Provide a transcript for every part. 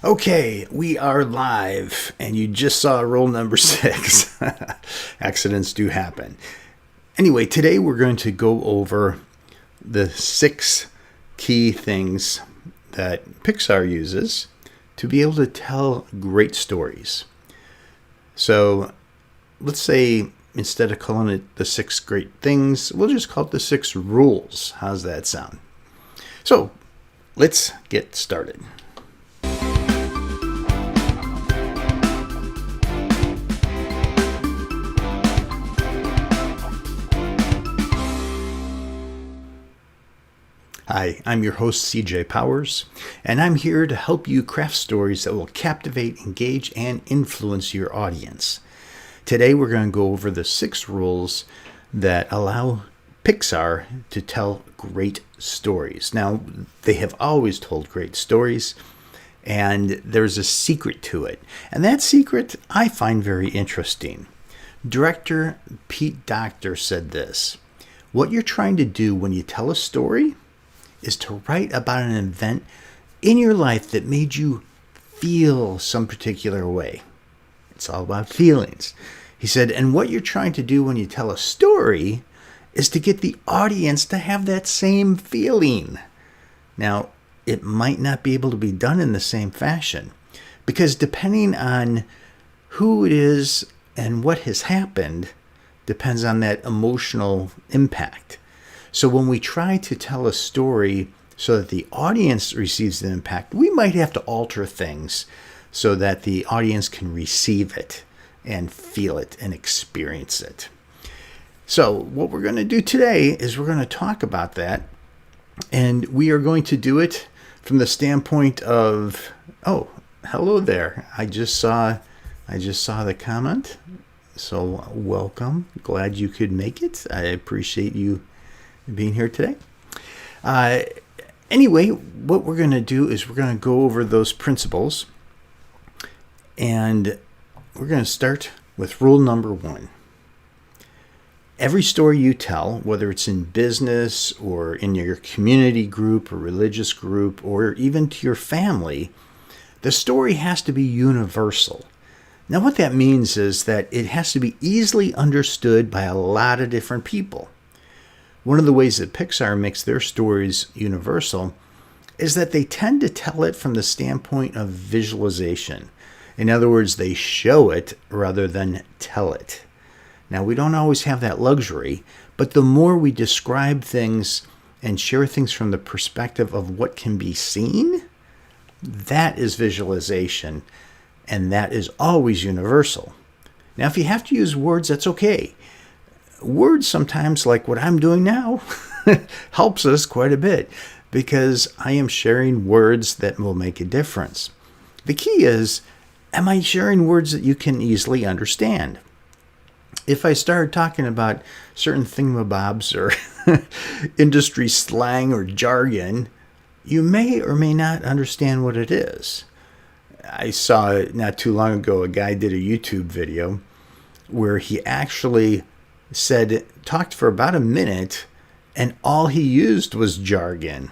Okay, we are live, and you just saw roll number 6. Accidents do happen. Anyway, today we're going to go over the 6 key things that PIXAR uses to be able to tell great stories. So let's say instead of calling it the 6 great things, we'll just call it the 6 rules. How's that sound? So let's get started. Hi, I'm your host, CJ Powers, and I'm here to help you craft stories that will captivate, engage, and influence your audience. Today, we're going to go over the 6 rules that allow PIXAR to tell great stories. Now, they have always told great stories, and there's a secret to it. And that secret I find very interesting. Director Pete Docter said this: "What you're trying to do when you tell a story is to write about an event in your life that made you feel some particular way." It's all about feelings. He said, and what you're trying to do when you tell a story is to get the audience to have that same feeling. Now, it might not be able to be done in the same fashion, because depending on who it is and what has happened depends on that emotional impact. So when we try to tell a story so that the audience receives the impact, we might have to alter things so that the audience can receive it and feel it and experience it. So what we're going to do today is we're going to talk about that, and we are going to do it from the standpoint of, oh, hello there. I just saw the comment. So welcome. Glad you could make it. I appreciate you being here today. Anyway, what we're going to do is we're going to go over those principles, and we're going to start with rule number 1. Every story you tell, whether it's in business or in your community group or religious group or even to your family, the story has to be universal. Now, what that means is that it has to be easily understood by a lot of different people. One of the ways that PIXAR makes their stories universal is that they tend to tell it from the standpoint of visualization. In other words, they show it rather than tell it. Now, we don't always have that luxury, but the more we describe things and share things from the perspective of what can be seen, that is visualization, and that is always universal. Now, if you have to use words, that's okay. Words sometimes, like what I'm doing now, helps us quite a bit because I am sharing words that will make a difference. The key is, am I sharing words that you can easily understand? If I start talking about certain thingamabobs or industry slang or jargon, you may or may not understand what it is. I saw not too long ago a guy did a YouTube video where he actually talked for about a minute, and all he used was jargon,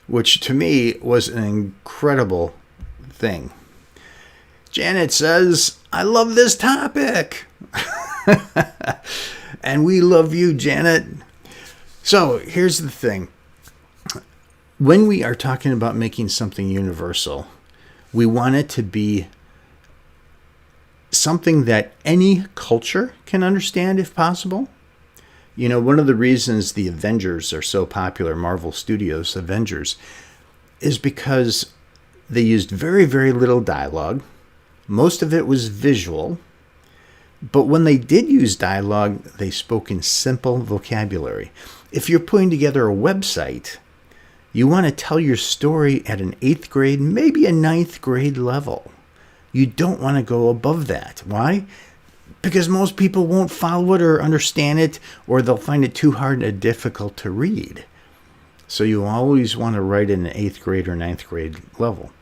which to me was an incredible thing. Janet says, "I love this topic." And we love you, Janet. So here's the thing. When we are talking about making something universal, we want it to be something that any culture can understand if possible. You know, one of the reasons the Avengers are so popular, Marvel Studios Avengers, is because they used very, very little dialogue. Most of it was visual. But when they did use dialogue, they spoke in simple vocabulary. If you're putting together a website, you want to tell your story at an 8th grade, maybe a 9th grade level. You don't want to go above that. Why? Because most people won't follow it or understand it, or they'll find it too hard and difficult to read. So you always want to write in an 8th grade or 9th grade level.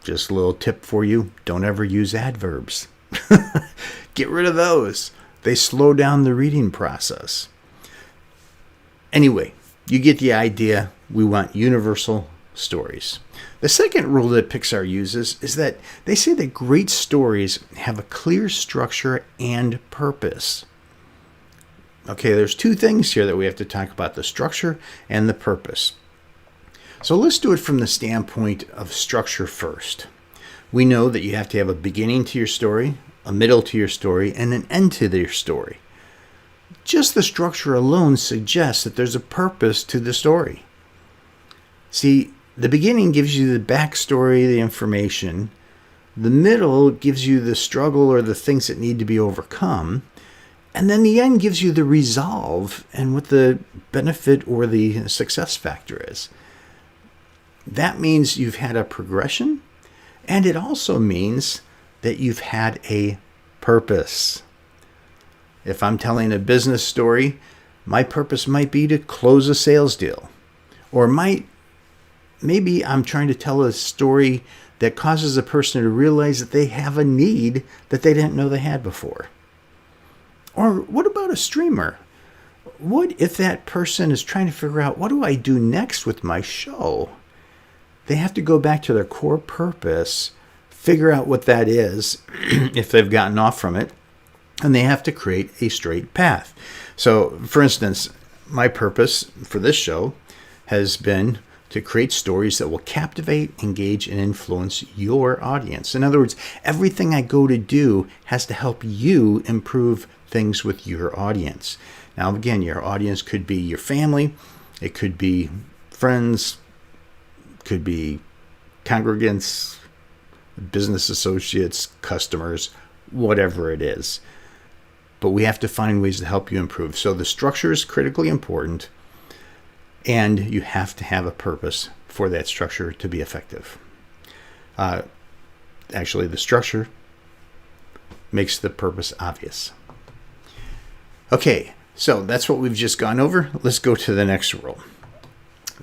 Just a little tip for you, don't ever use adverbs. Get rid of those. They slow down the reading process. Anyway, you get the idea. We want universal stories. The second rule that PIXAR uses is that they say that great stories have a clear structure and purpose. Okay, there's two things here that we have to talk about, the structure and the purpose. So let's do it from the standpoint of structure first. We know that you have to have a beginning to your story, a middle to your story, and an end to your story. Just the structure alone suggests that there's a purpose to the story. See, the beginning gives you the backstory, the information. The middle gives you the struggle or the things that need to be overcome. And then the end gives you the resolve and what the benefit or the success factor is. That means you've had a progression, and it also means that you've had a purpose. If I'm telling a business story, my purpose might be to close a sales deal. Or maybe I'm trying to tell a story that causes a person to realize that they have a need that they didn't know they had before. Or what about a streamer? What if that person is trying to figure out, what do I do next with my show? They have to go back to their core purpose, figure out what that is, if they've gotten off from it, and they have to create a straight path. So, for instance, my purpose for this show has been to create stories that will captivate, engage, and influence your audience. In other words, everything I go to do has to help you improve things with your audience. Now, again, your audience could be your family, it could be friends, could be congregants, business associates, customers, whatever it is. But we have to find ways to help you improve. So the structure is critically important, and you have to have a purpose for that structure to be effective. Actually, the structure makes the purpose obvious. Okay, so that's what we've just gone over. Let's go to the next rule.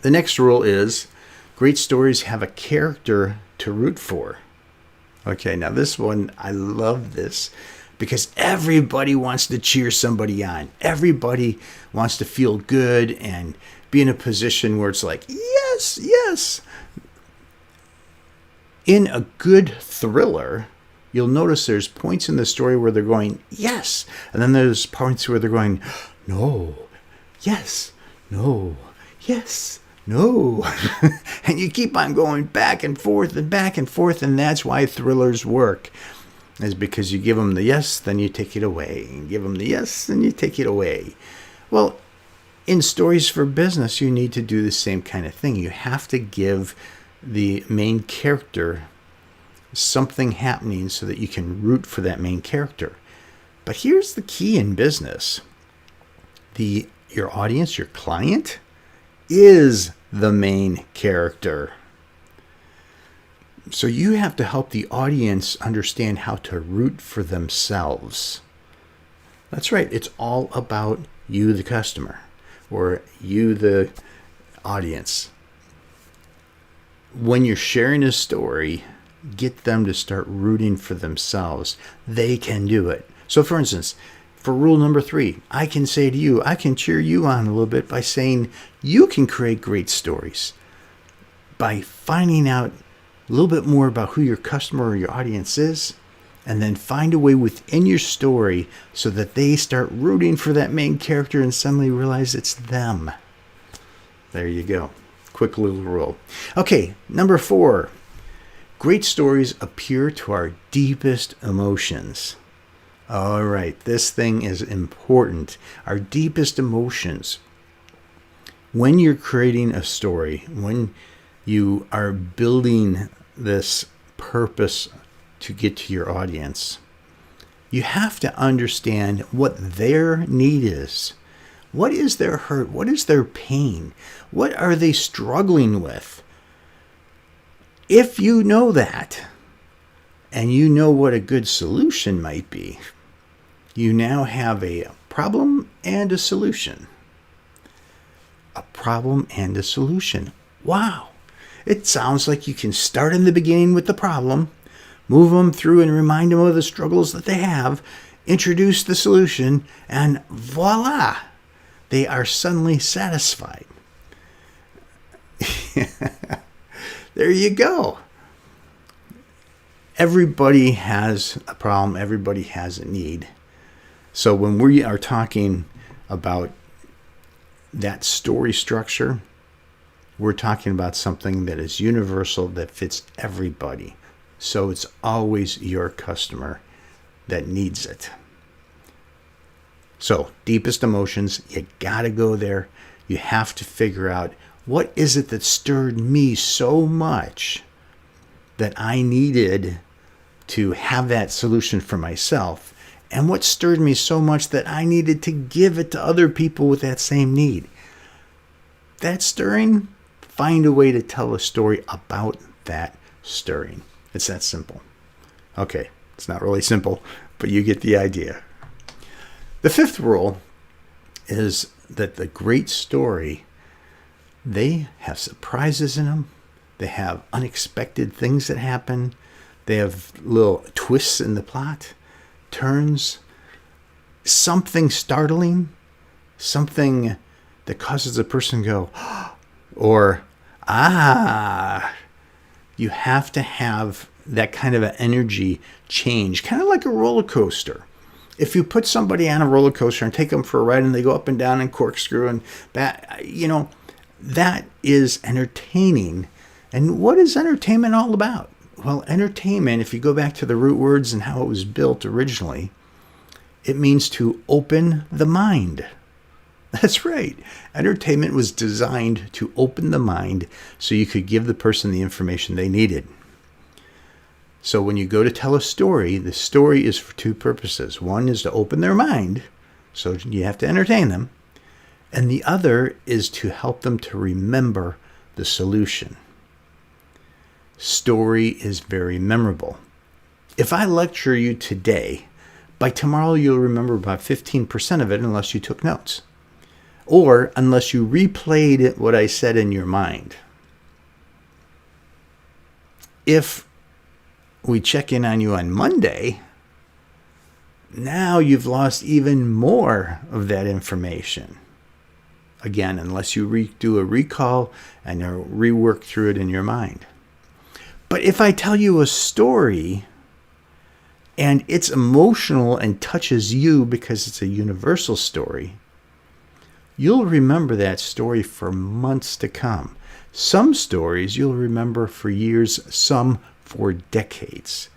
The next rule is great stories have a character to root for. Okay, now this one, I love this because everybody wants to cheer somebody on. Everybody wants to feel good and be in a position where it's like, yes, yes. In a good thriller, you'll notice there's points in the story where they're going, yes. And then there's points where they're going, no, yes, no, yes, no. And you keep on going back and forth and back and forth. And that's why thrillers work, is because you give them the yes, then you take it away. And give them the yes, then you take it away. Well, in stories for business, you need to do the same kind of thing. You have to give the main character something happening so that you can root for that main character. But here's the key in business. Your audience, your client, is the main character. So you have to help the audience understand how to root for themselves. That's right. It's all about you, the customer, or you, the audience. When you're sharing a story, get them to start rooting for themselves. They can do it. So for instance, for rule number 3, I can say to you, I can cheer you on a little bit by saying you can create great stories by finding out a little bit more about who your customer or your audience is, and then find a way within your story so that they start rooting for that main character and suddenly realize it's them. There you go. Quick little rule. Okay, number 4. Great stories appeal to our deepest emotions. All right, this thing is important. Our deepest emotions. When you're creating a story, when you are building this purpose to get to your audience, you have to understand what their need is. What is their hurt? What is their pain? What are they struggling with? If you know that, and you know what a good solution might be, you now have a problem and a solution. A problem and a solution. Wow. It sounds like you can start in the beginning with the problem, move them through and remind them of the struggles that they have, introduce the solution, and voila, they are suddenly satisfied. There you go. Everybody has a problem. Everybody has a need. So when we are talking about that story structure, we're talking about something that is universal, that fits everybody. So it's always your customer that needs it. So deepest emotions, you got to go there. You have to figure out, what is it that stirred me so much that I needed to have that solution for myself? And what stirred me so much that I needed to give it to other people with that same need? That stirring, find a way to tell a story about that stirring. It's that simple. Okay, it's not really simple, but you get the idea. The fifth rule is that the great story, they have surprises in them. They have unexpected things that happen. They have little twists in the plot, turns, something startling, something that causes a person to go, or, you have to have that kind of an energy change, kind of like a roller coaster. If you put somebody on a roller coaster and take them for a ride and they go up and down and corkscrew and that, that is entertaining. And what is entertainment all about? Well, entertainment, if you go back to the root words and how it was built originally, it means to open the mind. That's right. Entertainment was designed to open the mind so you could give the person the information they needed. So when you go to tell a story, the story is for two purposes. One is to open their mind, so you have to entertain them. And the other is to help them to remember the solution. Story is very memorable. If I lecture you today, by tomorrow you'll remember about 15% of it unless you took notes. Or unless you replayed what I said in your mind. If we check in on you on Monday, now you've lost even more of that information. Again, unless you do a recall and rework through it in your mind. But if I tell you a story and it's emotional and touches you because it's a universal story, you'll remember that story for months to come. Some stories you'll remember for years, some for decades.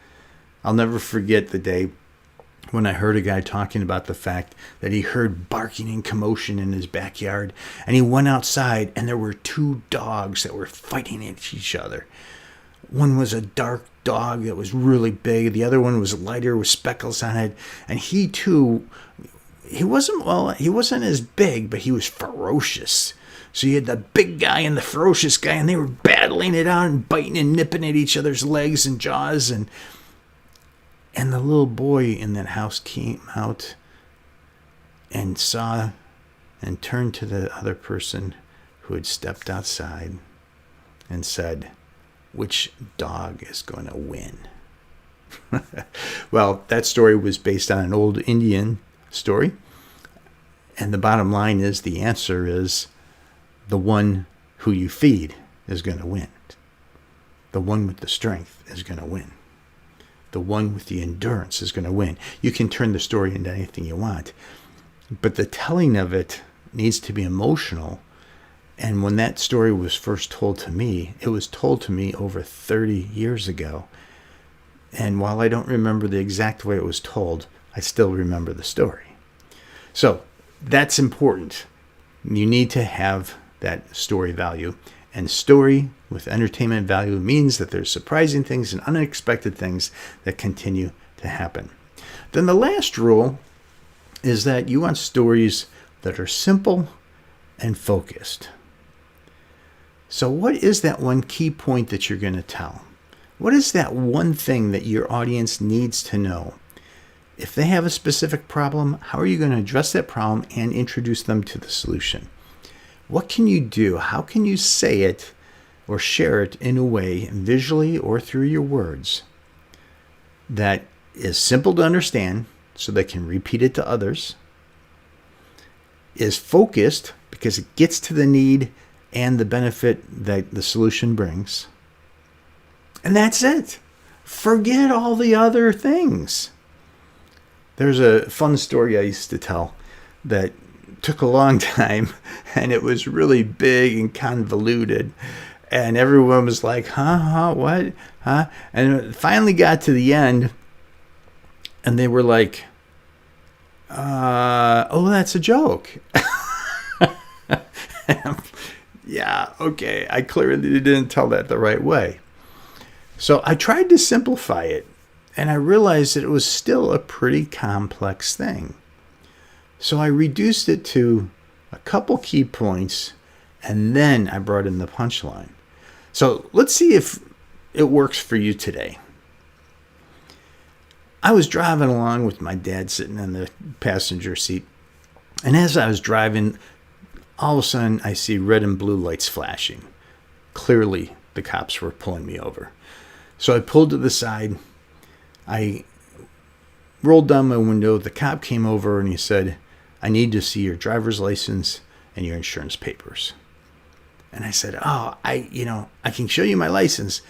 I'll never forget the day when I heard a guy talking about the fact that he heard barking and commotion in his backyard, and he went outside and there were two dogs that were fighting at each other. One was a dark dog that was really big. The other one was lighter with speckles on it. And he too, he wasn't as big, but he was ferocious. So you had the big guy and the ferocious guy, and they were battling it out and biting and nipping at each other's legs and jaws. And the little boy in that house came out and saw and turned to the other person who had stepped outside and said, "Which dog is going to win?" Well, that story was based on an old Indian story. And the bottom line is, the answer is, the one who you feed is going to win. The one with the strength is going to win. The one with the endurance is going to win. You can turn the story into anything you want. But the telling of it needs to be emotional. And when that story was first told to me, it was told to me over 30 years ago. And while I don't remember the exact way it was told, I still remember the story. So that's important. You need to have that story value. And story with entertainment value means that there's surprising things and unexpected things that continue to happen. Then the last rule is that you want stories that are simple and focused. So what is that one key point that you're going to tell? What is that one thing that your audience needs to know? If they have a specific problem, how are you going to address that problem and introduce them to the solution? What can you do? How can you say it or share it in a way, visually or through your words, that is simple to understand so they can repeat it to others, is focused because it gets to the need and the benefit that the solution brings, And that's it. Forget all the other things. There's a fun story I used to tell that took a long time, and it was really big and convoluted. And everyone was like, what? Huh? And it finally got to the end, and they were like, oh, that's a joke. Yeah, okay, I clearly didn't tell that the right way. So I tried to simplify it, and I realized that it was still a pretty complex thing. So I reduced it to a couple key points, and then I brought in the punchline. So let's see if it works for you today. I was driving along with my dad sitting in the passenger seat, and as I was driving, all of a sudden I see red and blue lights flashing. Clearly, the cops were pulling me over. So I pulled to the side. I rolled down my window. The cop came over and he said, I need to see your driver's license and your insurance papers. And I said, I can show you my license,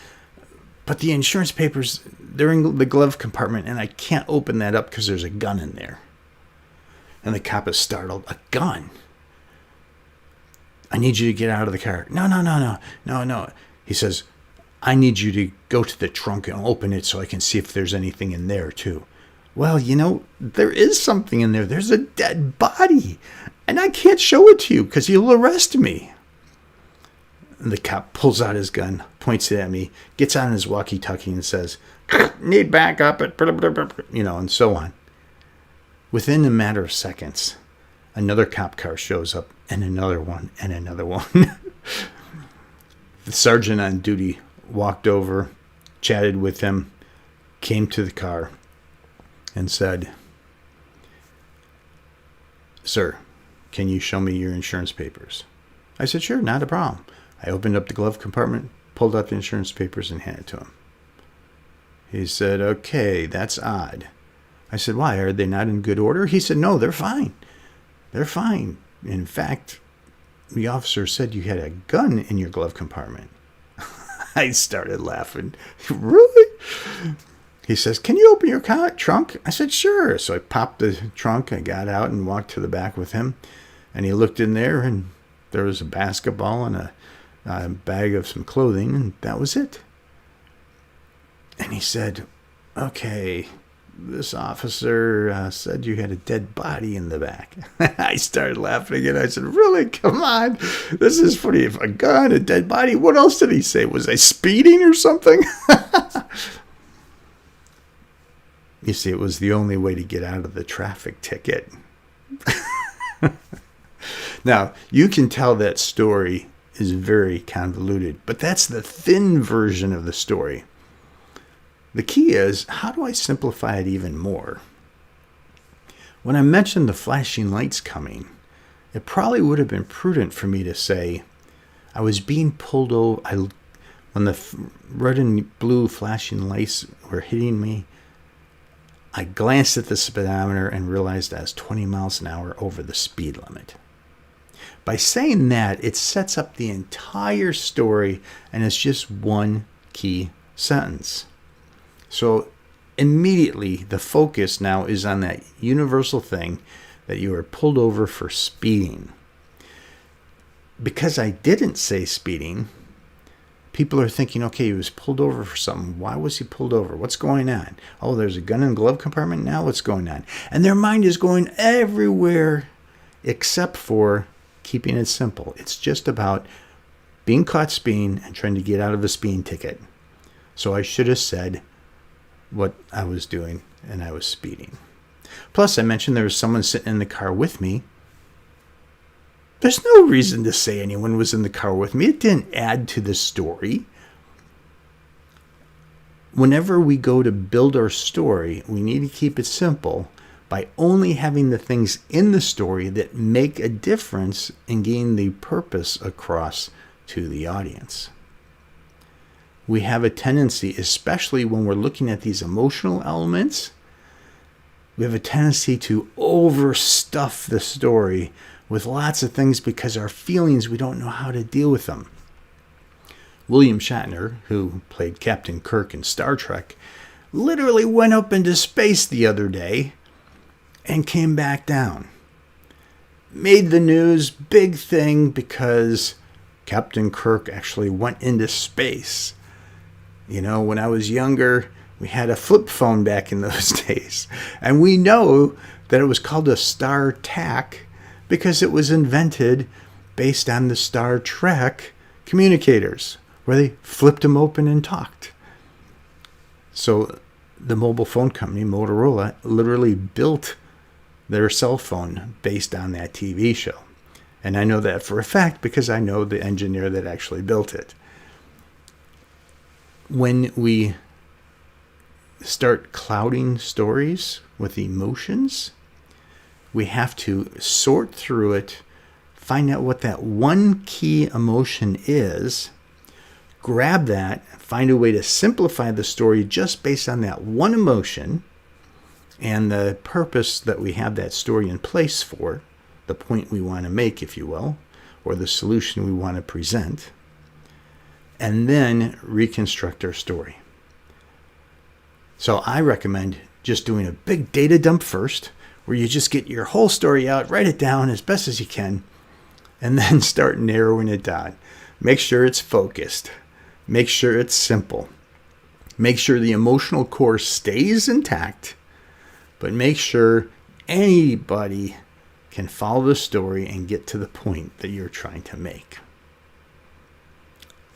but the insurance papers, they're in the glove compartment and I can't open that up because there's a gun in there. And the cop is startled. A gun? I need you to get out of the car. No. He says, I need you to go to the trunk and open it so I can see if there's anything in there too. Well, there is something in there. There's a dead body. And I can't show it to you because you'll arrest me. And the cop pulls out his gun, points it at me, gets on his walkie-talkie and says, need backup, and so on. Within a matter of seconds, another cop car shows up, and another one, and another one. The sergeant on duty walked over, chatted with him, came to the car, and said, Sir, can you show me your insurance papers? I said, sure, not a problem. I opened up the glove compartment, pulled out the insurance papers, and handed it to him. He said, okay, that's odd. I said, why? Are they not in good order? He said, no, they're fine. They're fine. In fact, the officer said you had a gun in your glove compartment. I started laughing. Really? He says, can you open your trunk? I said, sure. So I popped the trunk. I got out and walked to the back with him. And he looked in there, and there was a basketball and a bag of some clothing, and that was it. And he said, okay, this officer said you had a dead body in the back. I started laughing again. I said, really? Come on. This is funny. If a gun, a dead body, what else did he say? Was I speeding or something? You see, it was the only way to get out of the traffic ticket. Now, you can tell that story is very convoluted, but that's the thin version of the story. The key is, how do I simplify it even more? When I mentioned the flashing lights coming, it probably would have been prudent for me to say, I was being pulled over. When the red and blue flashing lights were hitting me, I glanced at the speedometer and realized I was 20 miles an hour over the speed limit. By saying that, it sets up the entire story, and it's just one key sentence. So immediately, the focus now is on that universal thing that you were pulled over for speeding. Because I didn't say speeding, people are thinking, okay, he was pulled over for something. Why was he pulled over? What's going on? Oh, there's a gun in the glove compartment now? What's going on? And their mind is going everywhere except for keeping it simple. It's just about being caught speeding and trying to get out of a speeding ticket. So I should have said what I was doing, and I was speeding. Plus, I mentioned there was someone sitting in the car with me. There's no reason to say anyone was in the car with me. It didn't add to the story. Whenever we go to build our story, we need to keep it simple by only having the things in the story that make a difference and gain the purpose across to the audience. We have a tendency, especially when we're looking at these emotional elements, we have a tendency to overstuff the story with lots of things because our feelings, we don't know how to deal with them. William Shatner, who played Captain Kirk in Star Trek, literally went up into space the other day and came back down. Made the news, big thing, because Captain Kirk actually went into space. You know, when I was younger, we had a flip phone back in those days. And we know that it was called a StarTAC because it was invented based on the Star Trek communicators, where they flipped them open and talked. So the mobile phone company, Motorola, literally built their cell phone based on that TV show. And I know that for a fact because I know the engineer that actually built it. When we start clouding stories with emotions, we have to sort through it, find out what that one key emotion is, grab that, find a way to simplify the story just based on that one emotion and the purpose that we have that story in place for, the point we want to make, if you will, or the solution we want to present, and then reconstruct our story. So I recommend just doing a big data dump first, where you just get your whole story out, write it down as best as you can, and then start narrowing it down. Make sure it's focused. Make sure it's simple. Make sure the emotional core stays intact, but make sure anybody can follow the story and get to the point that you're trying to make.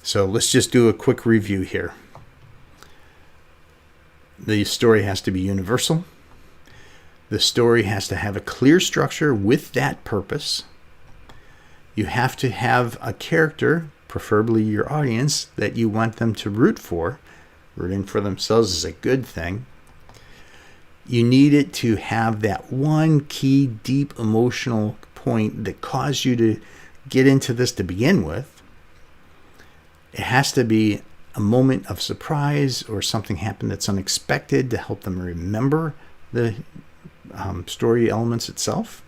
So let's just do a quick review here. The story has to be universal. The story has to have a clear structure with that purpose. You have to have a character, preferably your audience, that you want them to root for. Rooting for themselves is a good thing. You need it to have that one key, deep emotional point that caused you to get into this to begin with. It has to be a moment of surprise or something happened that's unexpected to help them remember the story elements itself.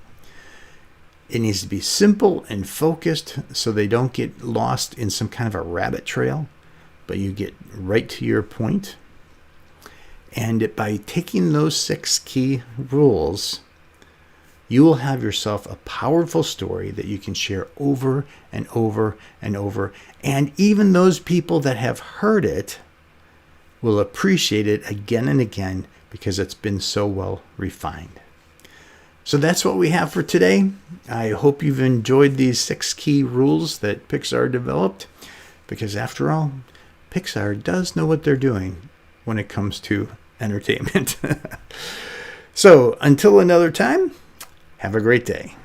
It needs to be simple and focused so they don't get lost in some kind of a rabbit trail, but you get right to your point. And by taking those 6 key rules, you will have yourself a powerful story that you can share over and over and over. And even those people that have heard it will appreciate it again and again because it's been so well refined. So that's what we have for today. I hope you've enjoyed these 6 key rules that PIXAR developed, because after all, PIXAR does know what they're doing when it comes to entertainment. So until another time, have a great day.